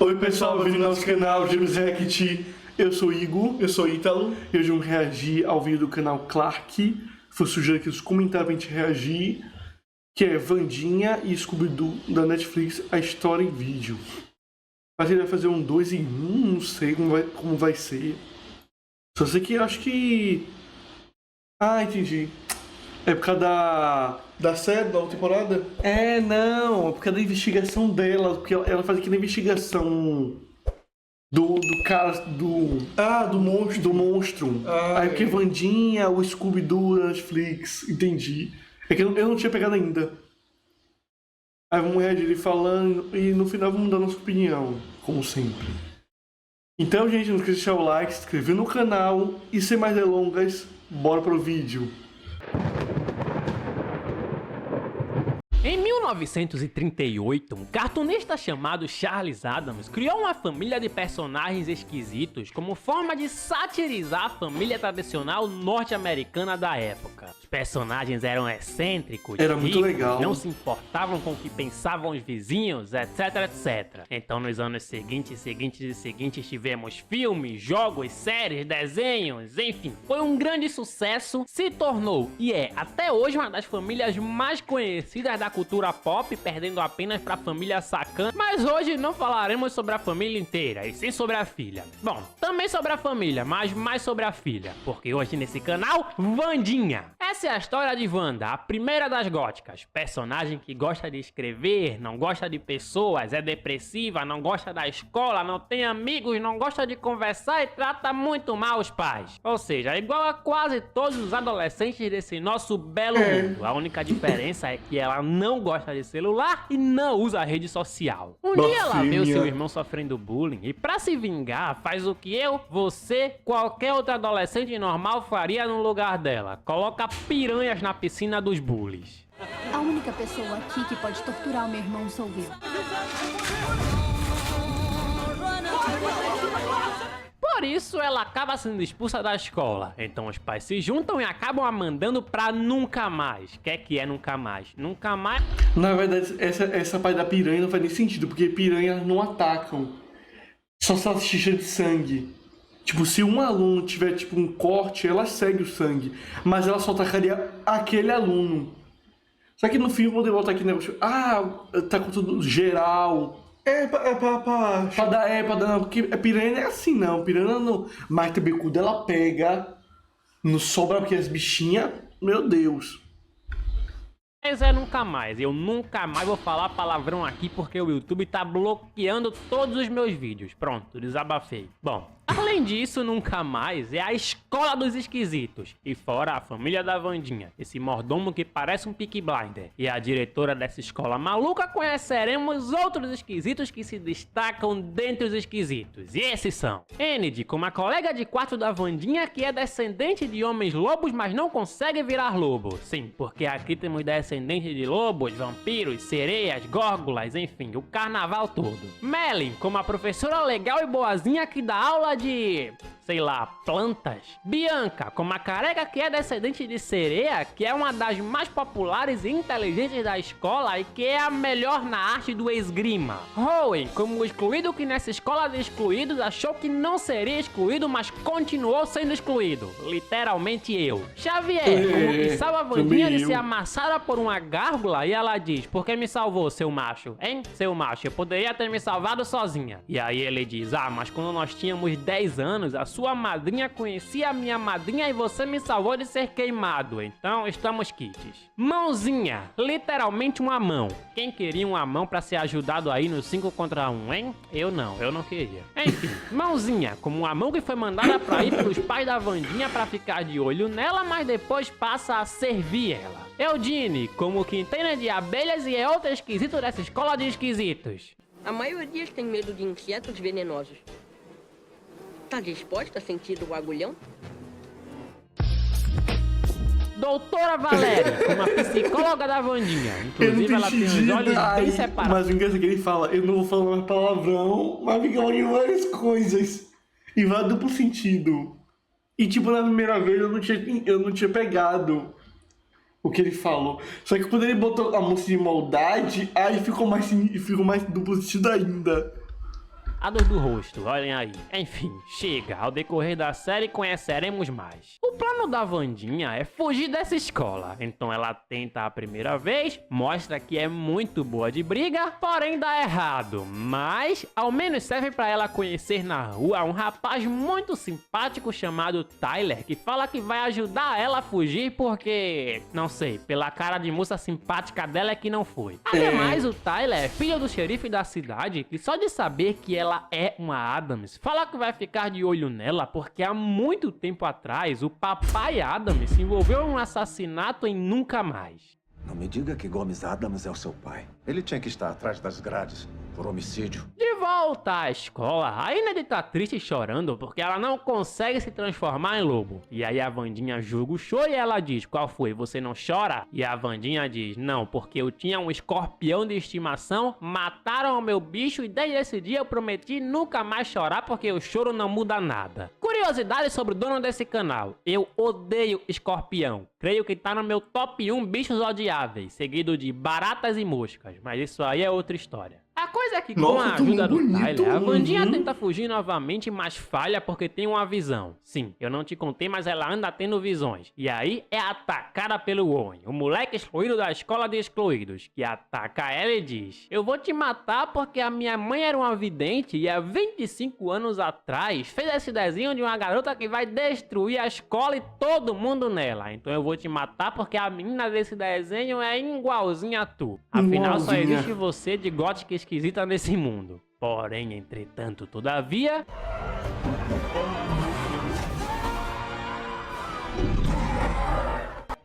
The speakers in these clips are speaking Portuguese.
Oi pessoal, bem-vindo ao nosso canal James React. Eu sou o Igor. Eu sou o Ítalo. E hoje vamos reagir ao vídeo do canal Clark. Foi sugerido aqui nos comentários pra gente reagir. Que é Wandinha e Scooby-Doo da Netflix, a história em vídeo. Mas ele vai fazer um 2 em 1, não sei como vai ser. Só sei que eu acho que... Ah, entendi. É por causa Da série, da outra temporada? Não, é por causa da investigação dela. Porque ela faz aqui na investigação do cara, Do monstro. do monstro. Aí porque Wandinha, o Scooby-Doo da Netflix, entendi. É que eu não tinha pegado ainda. Aí vamos reagir ele falando e no final vamos dar nossa opinião, como sempre. Então, gente, não esqueça de deixar o like, se inscrever no canal e sem mais delongas, bora pro vídeo. Em 1938, um cartunista chamado Charles Addams criou uma família de personagens esquisitos como forma de satirizar a família tradicional norte-americana da época. Os personagens eram excêntricos, Era muito legal. não se importavam com o que pensavam os vizinhos, etc, etc. Então nos anos seguintes tivemos filmes, jogos, séries, desenhos, enfim, foi um grande sucesso, se tornou e é até hoje uma das famílias mais conhecidas da cultura pop, perdendo apenas pra família Sacana. Mas hoje não falaremos sobre a família inteira, e sim sobre a filha. Bom, também sobre a família, mas mais sobre a filha, porque hoje nesse canal, Wandinha. Essa é a história de Wanda, a primeira das góticas, personagem que gosta de escrever, não gosta de pessoas, é depressiva, não gosta da escola, não tem amigos, não gosta de conversar e trata muito mal os pais. Ou seja, é igual a quase todos os adolescentes desse nosso belo mundo. A única diferença é que ela não gosta de celular e não usa rede social. Um dia ela vê o seu irmão sofrendo bullying e pra se vingar faz o que eu, você, qualquer outro adolescente normal faria no lugar dela. Coloca piranhas na piscina dos bullies. A única pessoa aqui que pode torturar o meu irmão sou eu. Por isso ela acaba sendo expulsa da escola. Então os pais se juntam e acabam a mandando pra nunca mais. O que é nunca mais? Nunca mais... Na verdade, essa parte da piranha não faz nem sentido, porque piranhas não atacam. Só salsicha de sangue. Tipo, se um aluno tiver tipo um corte, ela segue o sangue. Mas ela só atacaria aquele aluno. Só que no fim eu vou botar aqui negócio. Tá com tudo geral. Pra dar, porque a piranha não é assim não, piranha não. Mas também quando ela pega, não sobra porque as bichinhas, meu Deus. Mas é nunca mais, eu nunca mais vou falar palavrão aqui porque o YouTube tá bloqueando todos os meus vídeos. Pronto, desabafei. Bom, além disso, nunca mais é a escola dos esquisitos. E fora a família da Wandinha, esse mordomo que parece um Peaky Blinder. E a diretora dessa escola maluca, conheceremos outros esquisitos que se destacam dentre os esquisitos. E esses são Enid, como a colega de quarto da Wandinha que é descendente de homens lobos, mas não consegue virar lobo. Sim, porque aqui temos descendente de lobos, vampiros, sereias, górgulas, enfim, o carnaval todo. Melin, como a professora legal e boazinha que dá aula de... sei lá, plantas. Bianca, como a careca que é descendente de sereia, que é uma das mais populares e inteligentes da escola e que é a melhor na arte do esgrima. Rowan, como o excluído que nessa escola de excluídos achou que não seria excluído, mas continuou sendo excluído. Literalmente eu. Xavier, como que salva a Wandinha de ser amassada por uma gárgula e ela diz, por que me salvou, seu macho? Hein, seu macho? Eu poderia ter me salvado sozinha. E aí ele diz, mas quando nós tínhamos 10 anos, a sua madrinha conhecia a minha madrinha e você me salvou de ser queimado. Então estamos quites. Mãozinha, literalmente uma mão. Quem queria uma mão pra ser ajudado aí no 5 contra 1, hein? Eu não queria. Enfim, Mãozinha, como uma mão que foi mandada pra ir pros pais da Wandinha pra ficar de olho nela, mas depois passa a servir ela. Eudine, como que entende de abelhas e é outro esquisito dessa escola de esquisitos. A maioria tem medo de insetos venenosos. Tá disposta a sentir o agulhão? Doutora Valéria, uma psicóloga da Wandinha. Inclusive, ela tem os olhos bem separados. Mas o engraçado é que ele fala, eu não vou falar mais palavrão, mas fica falando de várias coisas. E vai duplo sentido. E tipo, na primeira vez eu não tinha pegado o que ele falou. Só que quando ele botou a música de maldade, aí ficou mais duplo sentido ainda. tatuados do rosto, olhem aí. Enfim, chega, ao decorrer da série conheceremos mais. O plano da Wandinha é fugir dessa escola, então ela tenta a primeira vez, mostra que é muito boa de briga, porém dá errado, mas ao menos serve pra ela conhecer na rua um rapaz muito simpático chamado Tyler, que fala que vai ajudar ela a fugir porque, não sei, pela cara de moça simpática dela é que não foi. Ademais, o Tyler é filho do xerife da cidade, que só de saber que ela é uma Addams, fala que vai ficar de olho nela porque há muito tempo atrás o papai Addams se envolveu em um assassinato em Nunca Mais. Não me diga que Gomes Addams é o seu pai. Ele tinha que estar atrás das grades por homicídio. De volta à escola, a Ined tá triste e chorando porque ela não consegue se transformar em lobo. E aí a Wandinha julga o show e ela diz: qual foi? Você não chora? E a Wandinha diz: não, porque eu tinha um escorpião de estimação, mataram o meu bicho e desde esse dia eu prometi nunca mais chorar porque o choro não muda nada. Curiosidade sobre o dono desse canal: eu odeio escorpião. Creio que tá no meu top 1 bichos odiáveis, seguido de baratas e moscas, mas isso aí é outra história. A coisa é que com Nossa, a ajuda do bonito. Tyler, a Wandinha tenta fugir novamente, mas falha porque tem uma visão. Sim, eu não te contei, mas ela anda tendo visões. E aí é atacada pelo Owen, o moleque excluído da escola de excluídos, que ataca ela e diz: eu vou te matar porque a minha mãe era uma vidente e há 25 anos atrás fez esse desenho de uma garota que vai destruir a escola e todo mundo nela. Então eu vou te matar porque a menina desse desenho é igualzinha a tu. Afinal, só Igualzinha. existe você de gótica esquisita nesse mundo. Porém, entretanto, todavia...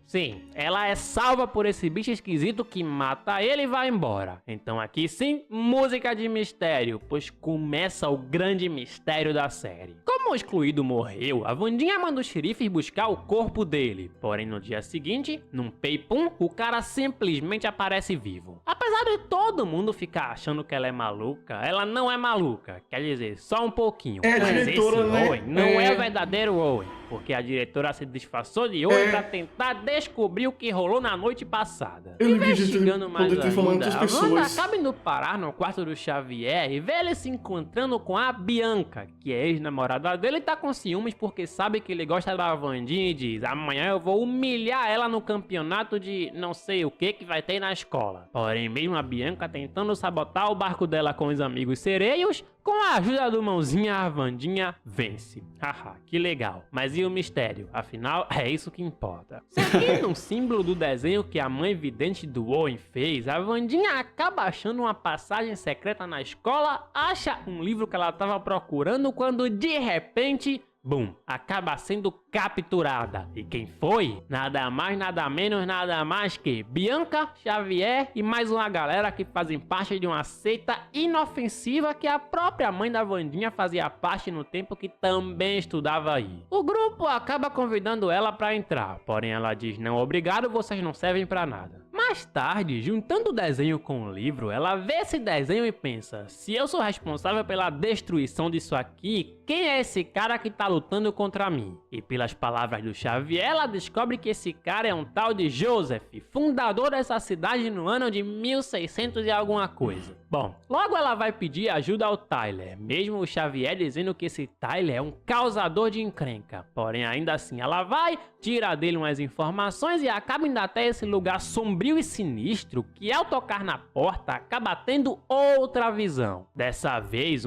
Sim, ela é salva por esse bicho esquisito que mata ele e vai embora. Então aqui sim, música de mistério, pois começa o grande mistério da série. Como o excluído morreu, a Wandinha manda os xerifes buscar o corpo dele. Porém no dia seguinte, num peipum, o cara simplesmente aparece vivo. Apesar de todo mundo ficar achando que ela é maluca, ela não é maluca. Quer dizer, só um pouquinho. É, Mas diretora, esse né? Owen não é o verdadeiro Owen, porque a diretora se disfarçou de Owen pra tentar descobrir o que rolou na noite passada. Eu não acredito Investigando em mais poder transformar ainda, outras a Wanda pessoas. acaba indo parar no quarto do Xavier e vê ele se encontrando com a Bianca, que é ex-namorada dele, e tá com ciúmes porque sabe que ele gosta da Wandinha e diz: amanhã eu vou humilhar ela no campeonato de não sei o que vai ter na escola. Porém, mesmo a Bianca tentando sabotar o barco dela com os amigos sereios, com a ajuda do Mãozinha, a Wandinha vence. Haha, que legal. Mas e o mistério? Afinal, é isso que importa. Seguindo um símbolo do desenho que a mãe vidente do Owen fez, a Wandinha acaba achando uma passagem secreta na escola, acha um livro que ela estava procurando quando de repente... bum, acaba sendo capturada. E quem foi? Nada mais, nada menos, nada mais que Bianca, Xavier e mais uma galera que fazem parte de uma seita inofensiva que a própria mãe da Wandinha fazia parte no tempo que também estudava aí. O grupo acaba convidando ela pra entrar, porém ela diz: não, obrigado, vocês não servem pra nada. Mais tarde, juntando o desenho com o livro, ela vê esse desenho e pensa: se eu sou responsável pela destruição disso aqui, quem é esse cara que tá lutando contra mim? E pelas palavras do Xavier, ela descobre que esse cara é um tal de Joseph, fundador dessa cidade no ano de 1600 e alguma coisa. Bom, logo ela vai pedir ajuda ao Tyler, mesmo o Xavier dizendo que esse Tyler é um causador de encrenca. Porém, ainda assim, ela vai, tira dele umas informações e acaba indo até esse lugar sombrio e sinistro que, ao tocar na porta, acaba tendo outra visão. Dessa vez,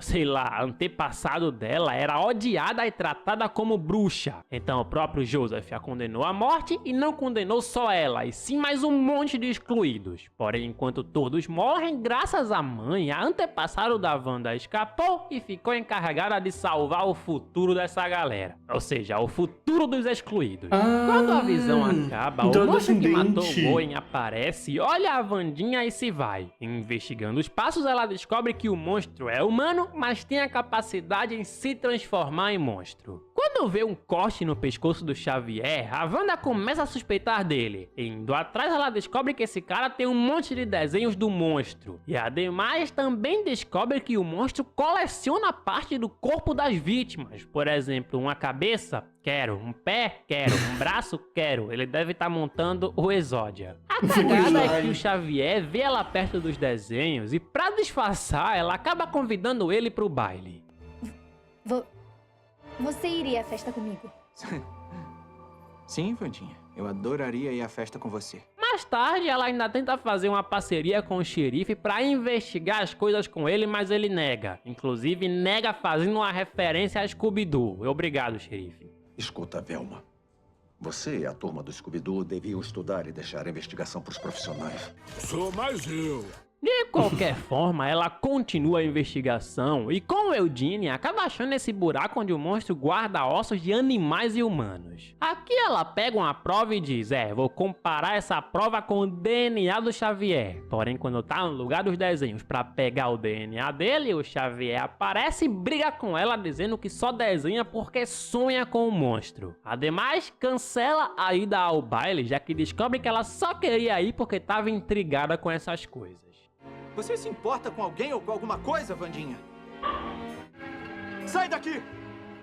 sei lá, antepassado dela era odiada e tratada como bruxa. Então o próprio Joseph a condenou à morte e não condenou só ela, e sim mais um monte de excluídos. Porém, enquanto todos morrem, graças à mãe, a antepassado da Wanda escapou e ficou encarregada de salvar o futuro dessa galera. Ou seja, o futuro dos excluídos. Quando a visão acaba, então o é monstro que matou descendente. o Owen aparece, olha a Wandinha e se vai. Investigando os passos, ela descobre que o monstro é humano, mas tem a capacidade em se transformar em monstro. Quando Quando vê um corte no pescoço do Xavier, a Wanda começa a suspeitar dele. Indo atrás, ela descobre que esse cara tem um monte de desenhos do monstro. E ademais, também descobre que o monstro coleciona parte do corpo das vítimas. Por exemplo, uma cabeça, quero. Um pé, quero. Um braço, quero. Ele deve estar montando o Exódia. A cagada é que o Xavier vê ela perto dos desenhos e, pra disfarçar, ela acaba convidando ele pro baile. Você iria à festa comigo? Sim, Vandinha. Eu adoraria ir à festa com você. Mais tarde, ela ainda tenta fazer uma parceria com o xerife pra investigar as coisas com ele, mas ele nega. Inclusive, nega fazendo uma referência a Scooby-Doo. Obrigado, xerife. Escuta, Velma. Você e a turma do Scooby-Doo deviam estudar e deixar a investigação para os profissionais. Sou mais eu. De qualquer forma, ela continua a investigação e com o Eugene acaba achando esse buraco onde o monstro guarda ossos de animais e humanos. Aqui ela pega uma prova e diz, vou comparar essa prova com o DNA do Xavier. Porém, quando tá no lugar dos desenhos pra pegar o DNA dele, o Xavier aparece e briga com ela dizendo que só desenha porque sonha com o monstro. Ademais, cancela a ida ao baile, já que descobre que ela só queria ir porque tava intrigada com essas coisas. Você se importa com alguém ou com alguma coisa, Vandinha? Sai daqui!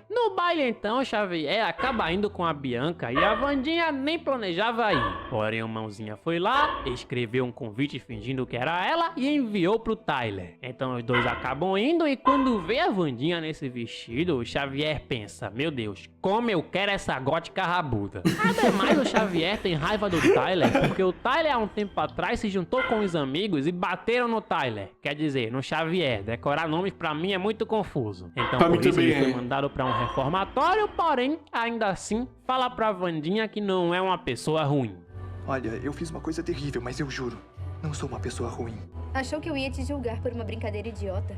No baile então, Xavier acaba indo com a Bianca e a Wandinha nem planejava ir. Porém, o Mãozinha foi lá, escreveu um convite fingindo que era ela e enviou pro Tyler. Então os dois acabam indo e quando vê a Wandinha nesse vestido, o Xavier pensa, meu Deus, como eu quero essa gótica rabuda. Ademais, o Xavier tem raiva do Tyler porque o Tyler há um tempo atrás se juntou com os amigos e bateram no Tyler. Quer dizer, no Xavier. Decorar nomes pra mim é muito confuso. Então Pra por mim isso ele também foi é. mandado pra um reformatório, porém, ainda assim, fala pra Wandinha que não é uma pessoa ruim. Olha, eu fiz uma coisa terrível, mas eu juro, não sou uma pessoa ruim. Achou que eu ia te julgar por uma brincadeira idiota?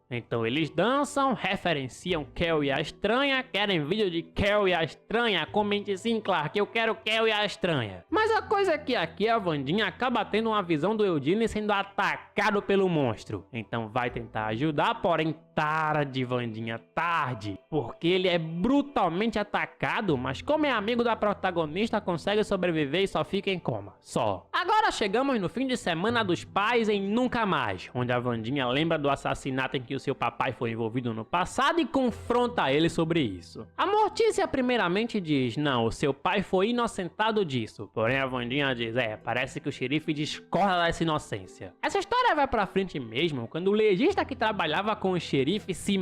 Então eles dançam, referenciam Kel e a Estranha, querem vídeo de Kel e a Estranha, comente sim, Clark, eu quero Kel e a Estranha. Mas a coisa é que aqui a Wandinha acaba tendo uma visão do Eugene sendo atacado pelo monstro. Então vai tentar ajudar, porém tarde, Wandinha, tarde. Porque ele é brutalmente atacado, mas como é amigo da protagonista, consegue sobreviver e só fica em coma. Só. Agora chegamos no fim de semana dos pais em Nunca Mais, onde a Wandinha lembra do assassinato em que o seu papai foi envolvido no passado e confronta ele sobre isso. A Mortícia primeiramente diz, não, o seu pai foi inocentado disso. Porém a Wandinha diz, parece que o xerife discorda dessa inocência. Essa história vai pra frente mesmo quando o legista que trabalhava com o xerife se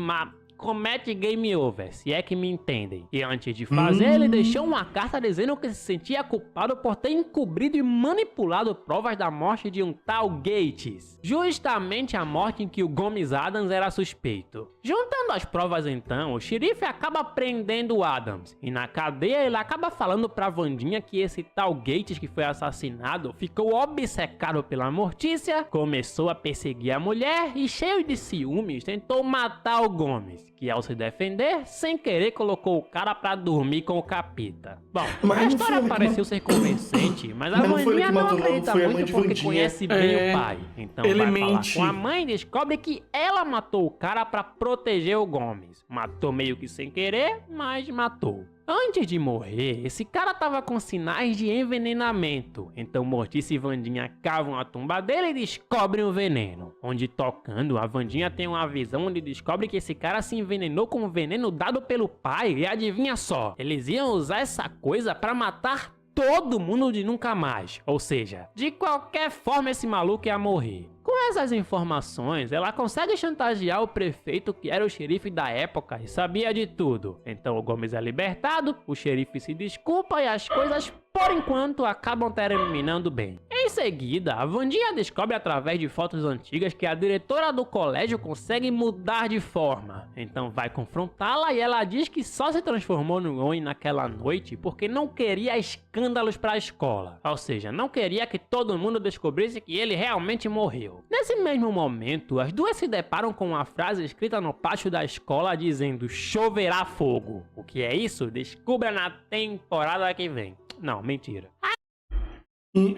comete game over, se é que me entendem. E antes de fazer, ele deixou uma carta dizendo que se sentia culpado por ter encobrido e manipulado provas da morte de um tal Gates. Justamente a morte em que o Gomes Adams era suspeito. Juntando as provas então, o xerife acaba prendendo o Adams. E na cadeia ele acaba falando pra Wandinha que esse tal Gates que foi assassinado ficou obcecado pela Mortícia, começou a perseguir a mulher e cheio de ciúmes tentou matar o Gomes. Que ao se defender, sem querer colocou o cara pra dormir com o capita. Bom, a história pareceu ser convincente, mas a Wandinha não acredita muito porque conhece bem o pai. Então ele vai mente. falar com a mãe e descobre que ela matou o cara pra proteger o Gomes. Matou meio que sem querer, mas matou. Antes de morrer, esse cara tava com sinais de envenenamento. Então Mortícia e Wandinha cavam a tumba dele e descobrem o veneno. Onde tocando, a Wandinha tem uma visão onde descobre que esse cara se envenenou com o veneno dado pelo pai. E adivinha só, eles iam usar essa coisa pra matar todo mundo de Nunca Mais. Ou seja, de qualquer forma esse maluco ia morrer. Com essas informações, ela consegue chantagear o prefeito que era o xerife da época e sabia de tudo. Então o Gomes é libertado, o xerife se desculpa e as coisas, por enquanto, acabam terminando bem. Em seguida, a Wandinha descobre através de fotos antigas que a diretora do colégio consegue mudar de forma. Então vai confrontá-la e ela diz que só se transformou no Oni naquela noite porque não queria escândalos para a escola. Ou seja, não queria que todo mundo descobrisse que ele realmente morreu. Nesse mesmo momento, as duas se deparam com uma frase escrita no pátio da escola dizendo choverá fogo. O que é isso? Descubra na temporada que vem. Não, mentira.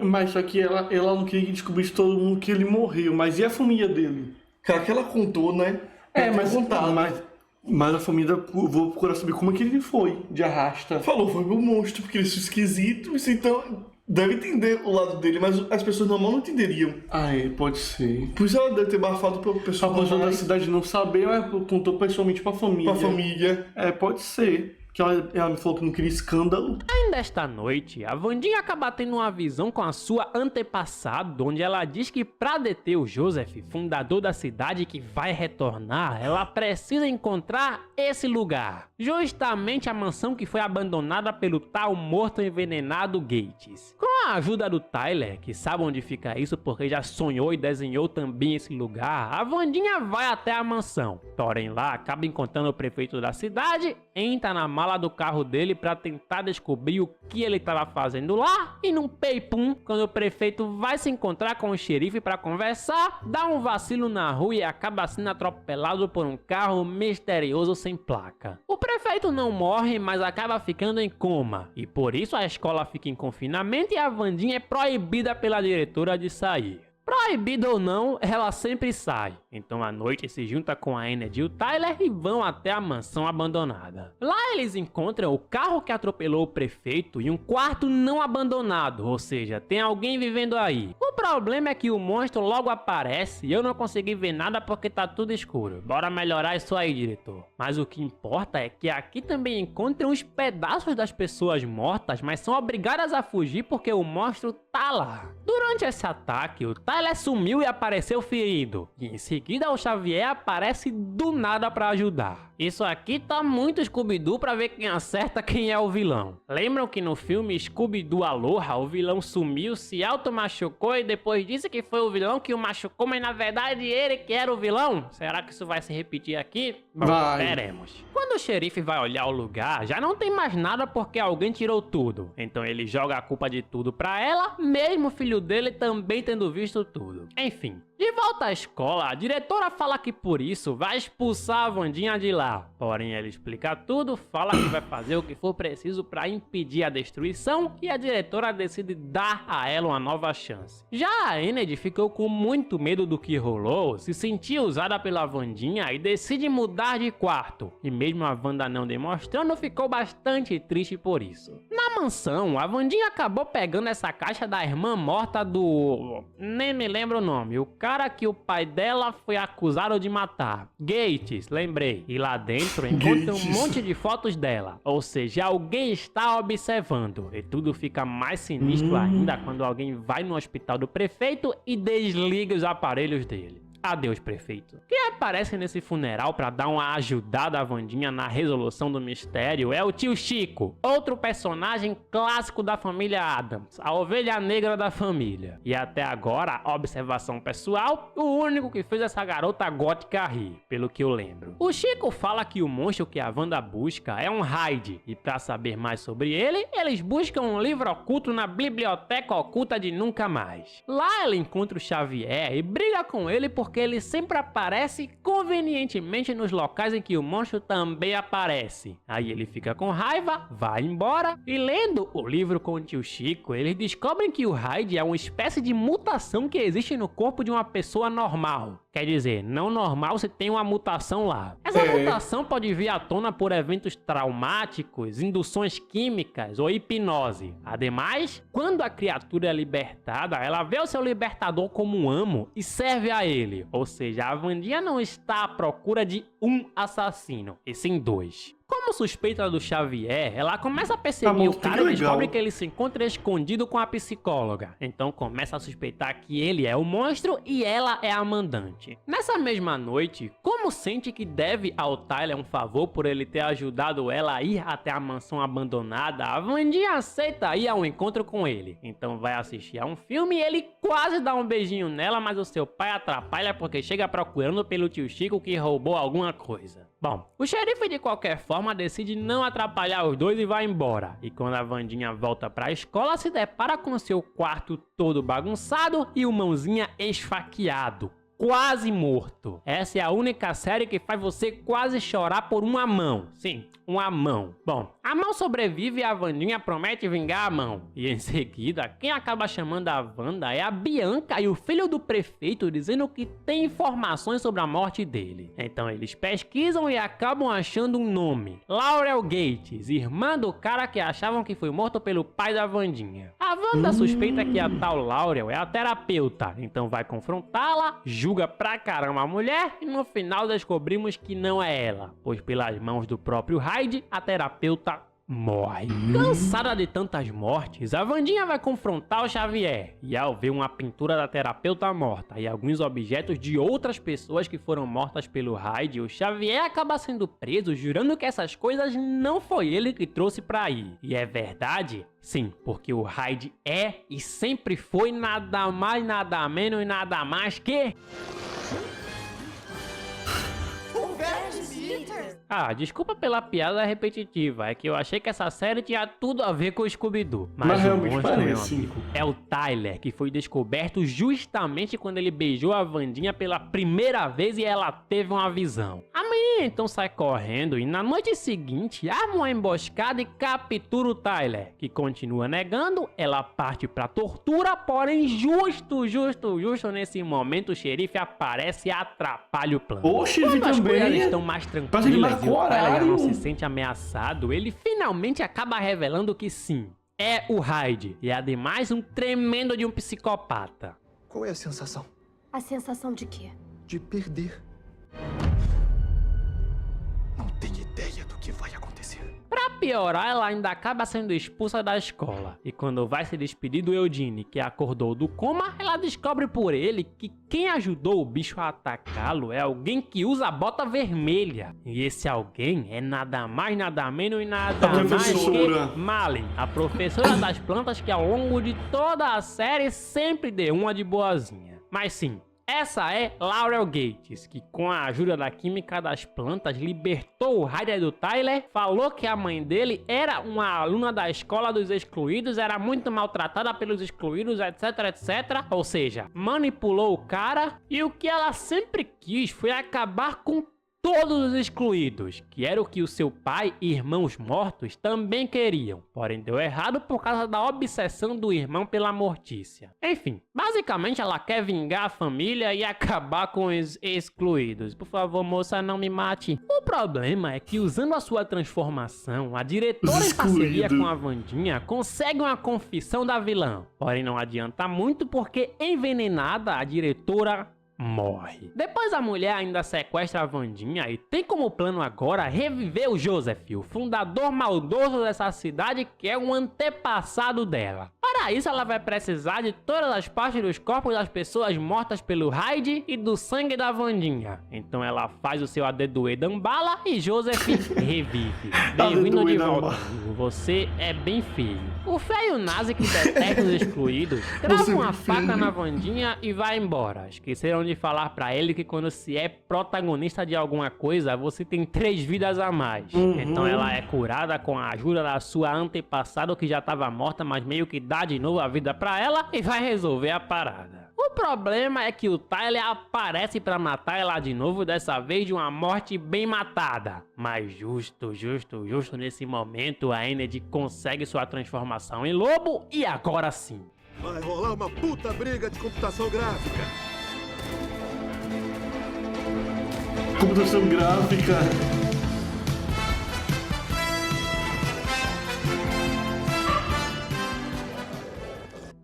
Mas só que ela não queria que descobrisse todo mundo que ele morreu. Mas e a família dele? Cara, que ela contou, né? Mas Mas a família, vou procurar saber como é que ele foi de arrasta. Falou, foi meu monstro, porque ele é esquisito, então deve entender o lado dele, mas as pessoas normais não entenderiam. Ah, é, pode ser. Por isso ela deve ter abafado pra A pessoa pessoa da normal, cidade não saber, mas contou pessoalmente pra família. pra família. É, pode ser. Que ela me falou que não queria escândalo. Ainda esta noite, a Wandinha acaba tendo uma visão com a sua antepassada, onde ela diz que para deter o Joseph, fundador da cidade que vai retornar, ela precisa encontrar esse lugar. Justamente a mansão que foi abandonada pelo tal morto envenenado Gates. Com a ajuda do Tyler, que sabe onde fica isso porque já sonhou e desenhou também esse lugar, a Wandinha vai até a mansão. Porém lá, acaba encontrando o prefeito da cidade, entra na mala do carro dele para tentar descobrir o que ele estava fazendo lá, e num peipum, quando o prefeito vai se encontrar com o xerife para conversar, dá um vacilo na rua e acaba sendo atropelado por um carro misterioso sem placa. O prefeito não morre, mas acaba ficando em coma, e por isso a escola fica em confinamento e a Wandinha é proibida pela diretora de sair. Proibida ou não, ela sempre sai. Então à noite se junta com a Enid e o Tyler e vão até a mansão abandonada. Lá eles encontram o carro que atropelou o prefeito e um quarto não abandonado, ou seja, tem alguém vivendo aí. O problema é que o monstro logo aparece e eu não consegui ver nada porque tá tudo escuro. Bora melhorar isso aí, diretor. Mas o que importa é que aqui também encontram os pedaços das pessoas mortas, mas são obrigadas a fugir porque o monstro tá lá. Durante esse ataque, o Tyler sumiu e apareceu ferido. E em seguida o Xavier aparece do nada para ajudar. Isso aqui tá muito Scooby-Doo pra ver quem acerta quem é o vilão. Lembram que no filme Scooby-Doo Aloha, o vilão sumiu, se auto-machucou e depois disse que foi o vilão que o machucou, mas na verdade ele que era o vilão? Será que isso vai se repetir aqui? Bom, Vai. veremos. Quando o xerife vai olhar o lugar, já não tem mais nada porque alguém tirou tudo. Então ele joga a culpa de tudo pra ela, mesmo o filho dele também tendo visto tudo. Enfim, de volta à escola, a diretora fala que por isso vai expulsar a Wandinha de lá. Porém, ela explica tudo, fala que vai fazer o que for preciso para impedir a destruição e a diretora decide dar a ela uma nova chance. Já a Enid ficou com muito medo do que rolou, se sentia usada pela Wandinha e decide mudar de quarto. E mesmo a Wanda não demonstrando, ficou bastante triste por isso. Na mansão, a Wandinha acabou pegando essa caixa da irmã morta do... nem me lembro o nome. O cara que o pai dela foi acusado de matar. Gates, lembrei. E lá dentro encontra um monte de fotos dela. Ou seja, alguém está observando. E tudo fica mais sinistro ainda quando alguém vai no hospital do prefeito e desliga os aparelhos dele. Adeus, prefeito. Quem aparece nesse funeral pra dar uma ajudada à Wandinha na resolução do mistério é o tio Chico, outro personagem clássico da família Addams, a ovelha negra da família. E até agora, observação pessoal, o único que fez essa garota gótica rir, pelo que eu lembro. O Chico fala que o monstro que a Wanda busca é um Hyde, e pra saber mais sobre ele, eles buscam um livro oculto na biblioteca oculta de Nunca Mais. Lá ela encontra o Xavier e briga com ele porque ele sempre aparece convenientemente nos locais em que o monstro também aparece. Aí ele fica com raiva, vai embora e lendo o livro com o tio Chico, eles descobrem que o Hyde é uma espécie de mutação que existe no corpo de uma pessoa normal. Quer dizer, não normal se tem uma mutação lá. Essa mutação pode vir à tona por eventos traumáticos, induções químicas ou hipnose. Ademais, quando a criatura é libertada, ela vê o seu libertador como um amo e serve a ele. Ou seja, a Wandinha não está à procura de um assassino, e sim dois. Como suspeita do Xavier, ela começa a perseguir o cara e descobre que ele se encontra escondido com a psicóloga. Então começa a suspeitar que ele é o monstro e ela é a mandante. Nessa mesma noite, como sente que deve ao Tyler um favor por ele ter ajudado ela a ir até a mansão abandonada, a Wandinha aceita ir ao encontro com ele. Então vai assistir a um filme e ele quase dá um beijinho nela, mas o seu pai atrapalha porque chega procurando pelo tio Chico que roubou alguma coisa. Bom, o xerife de qualquer forma decide não atrapalhar os dois e vai embora. E quando a Wandinha volta pra escola, se depara com seu quarto todo bagunçado e o mãozinha esfaqueado. quase morto. Essa é a única série que faz você quase chorar por uma mão. Sim, uma mão. Bom, a mão sobrevive e a Wandinha promete vingar a mão. E em seguida, quem acaba chamando a Wanda é a Bianca e o filho do prefeito, dizendo que tem informações sobre a morte dele. Então eles pesquisam e acabam achando um nome: Laurel Gates, irmã do cara que achavam que foi morto pelo pai da Wandinha. A Wanda suspeita que a tal Laurel é a terapeuta, então vai confrontá-la, julga pra caramba a mulher e no final descobrimos que não é ela, pois pelas mãos do próprio Hyde, a terapeuta morre. Cansada de tantas mortes, a Wandinha vai confrontar o Xavier e ao ver uma pintura da terapeuta morta e alguns objetos de outras pessoas que foram mortas pelo Hyde, o Xavier acaba sendo preso, jurando que essas coisas não foi ele que trouxe pra aí. E é verdade? Sim, porque o Hyde é e sempre foi nada mais, nada menos e nada mais que... Ah, desculpa pela piada repetitiva, é que eu achei que essa série tinha tudo a ver com o Scooby-Doo. Mas o realmente monstro, meu parece. amigo, é o Tyler, que foi descoberto justamente quando ele beijou a Wandinha pela primeira vez e ela teve uma visão. A menina então sai correndo e na noite seguinte arma uma emboscada e captura o Tyler, que continua negando. Ela parte pra tortura, porém justo nesse momento o xerife aparece e atrapalha o plano. O xerife Quando as também. coisas estão mais Parece que tranquilas e marcou o Tyler já horário. não se sente ameaçado, ele finalmente acaba revelando que sim, é o Hyde, e ademais um tremendo de um psicopata. Qual é a sensação? A sensação de quê? De perder. Não tenho ideia do que vai acontecer. Pra piorar, ela ainda acaba sendo expulsa da escola. E quando vai se despedir do Eugene, que acordou do coma, ela descobre por ele que quem ajudou o bicho a atacá-lo é alguém que usa a bota vermelha. E esse alguém é nada mais, nada menos e nada mais professora. que Malin, a professora das plantas que ao longo de toda a série sempre deu uma de boazinha. Mas sim, essa é Laurel Gates, que com a ajuda da química das plantas libertou o Hyde do Tyler, falou que a mãe dele era uma aluna da escola dos excluídos, era muito maltratada pelos excluídos, etc, etc. Ou seja, manipulou o cara e o que ela sempre quis foi acabar com todos os excluídos, que era o que o seu pai e irmãos mortos também queriam, porém deu errado por causa da obsessão do irmão pela Mortícia. Enfim, basicamente ela quer vingar a família e acabar com os excluídos. Por favor, moça, não me mate. O problema é que usando a sua transformação, a diretora em parceria com a Wandinha consegue uma confissão da vilã, porém não adianta muito porque envenenada a diretora morre. Depois a mulher ainda sequestra a Wandinha e tem como plano agora reviver o Joseph, o fundador maldoso dessa cidade que é um antepassado dela. Para isso ela vai precisar de todas as partes dos corpos das pessoas mortas pelo Hyde e do sangue da Wandinha. Então ela faz o seu Adeduê Dambala e Joseph revive. Bem-vindo de volta, amigo. Você é bem feio. O feio nazi que detesta os excluídos crava uma faca na Wandinha e vai embora. Esqueceram de falar pra ele que quando se é protagonista de alguma coisa, você tem 3 vidas a mais. Então ela é curada com a ajuda da sua antepassada que já estava morta, mas meio que dá de novo a vida pra ela e vai resolver a parada. O problema é que o Tyler aparece pra matar ela de novo, dessa vez de uma morte bem matada. Mas justo nesse momento a Ened consegue sua transformação em lobo e agora sim. Vai rolar uma puta briga de computação gráfica. Computação gráfica.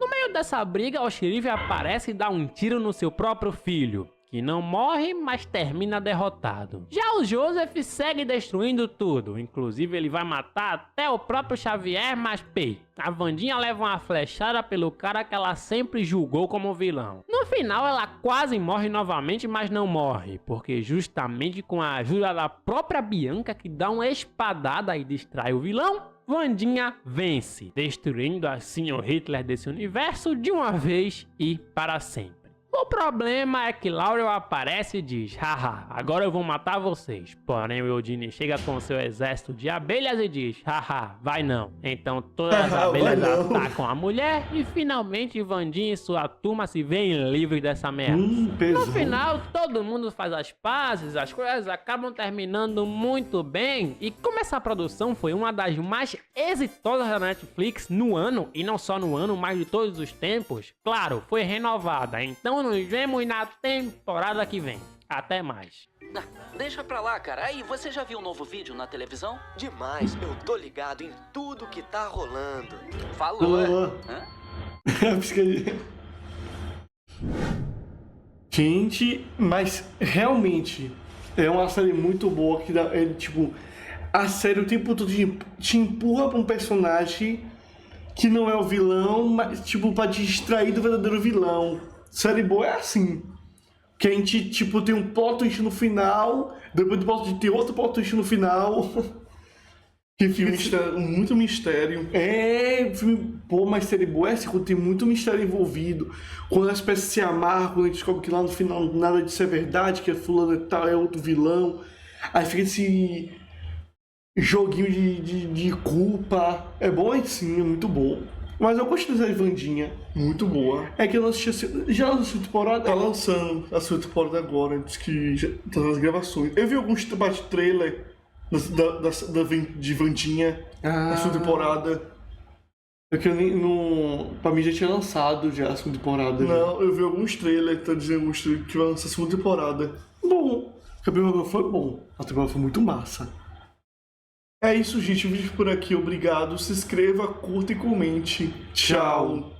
No meio dessa briga, o xerife aparece e dá um tiro no seu próprio filho, que não morre, mas termina derrotado. Já o Joseph segue destruindo tudo, inclusive ele vai matar até o próprio Xavier, mas a Wandinha leva uma flechada pelo cara que ela sempre julgou como vilão. No final ela quase morre novamente, mas não morre, porque justamente com a ajuda da própria Bianca, que dá uma espadada e distrai o vilão, Wandinha vence, destruindo assim o Hitler desse universo de uma vez e para sempre. O problema é que Laurel aparece e diz: haha, agora eu vou matar vocês. Porém, o Eugene chega com seu exército de abelhas e diz: haha, vai não. Então todas as abelhas atacam a mulher e finalmente Wandinha e sua turma se veem livres dessa merda. No final, todo mundo faz as pazes, as coisas acabam terminando muito bem. E como essa produção foi uma das mais exitosas da Netflix no ano, e não só no ano, mas de todos os tempos, claro, foi renovada. Então nos vemos na temporada que vem. Até mais. Deixa pra lá, cara. Aí, você já viu um novo vídeo na televisão? Demais, eu tô ligado em tudo que tá rolando. Falou, Gente, mas realmente é uma série muito boa que dá, tipo, a série o tempo todo te empurra pra um personagem que não é o vilão, mas tipo, pra te distrair do verdadeiro vilão. Série boa é assim. Que a gente, tipo, tem um plot twist no final, depois do plot twist tem outro plot twist no final. Que filme muito mistério. É, filme, pô, mas série boa é assim, quando tem muito mistério envolvido. Quando as peças se amarram, quando a gente descobre que lá no final nada disso é verdade, que é fulano e tal, é outro vilão. Aí fica esse joguinho de culpa. É bom sim, é muito bom. Mas eu gostei da série Wandinha. Muito boa. É que eu não assisti. Já lançou a segunda temporada? Tá lançando a segunda temporada agora. Diz que já tá nas gravações. Eu vi alguns trailer de Wandinha na segunda temporada. É que eu nem. Pra mim já tinha lançado já a segunda temporada. Não, eu vi alguns trailers, tá dizendo que vai lançar a segunda temporada. Bom. A primeira foi bom. A temporada foi muito massa. É isso, gente. O vídeo por aqui. Obrigado. Se inscreva, curta e comente. Tchau.